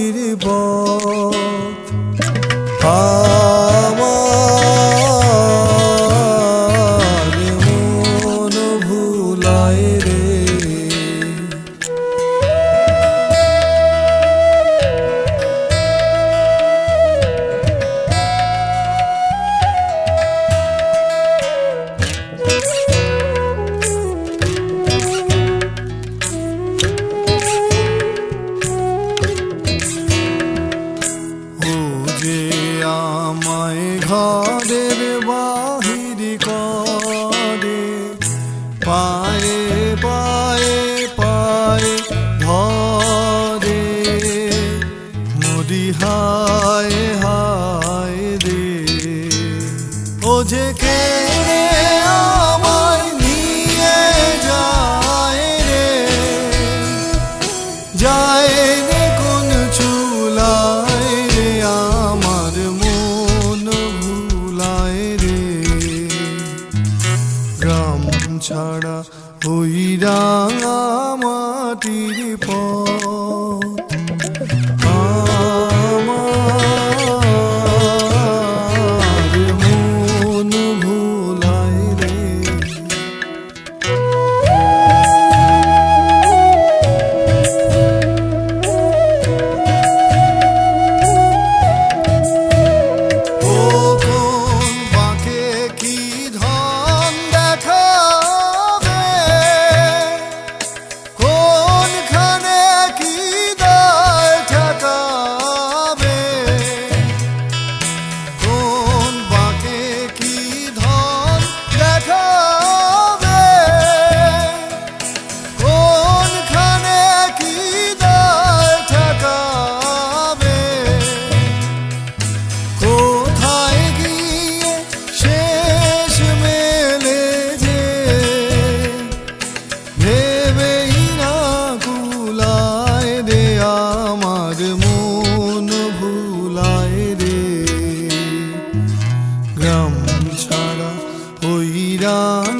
মাটির পথ আমার মন ভুলায় রে। আমায় ঘরের বাহির করে পায়ে পায়ে পায়ে ধরে মরি হায় হায় রে। ও যে কে আমায় নিয়ে যায় রে, যায় রে কোন চুলায় রে, আমার মন ভুলায় রে। গ্রাম ছাড়া ওই রাঙা মাটির পথ আমার মন ভুলায় রে। গ্রাম ছাড়া ওই রাঙা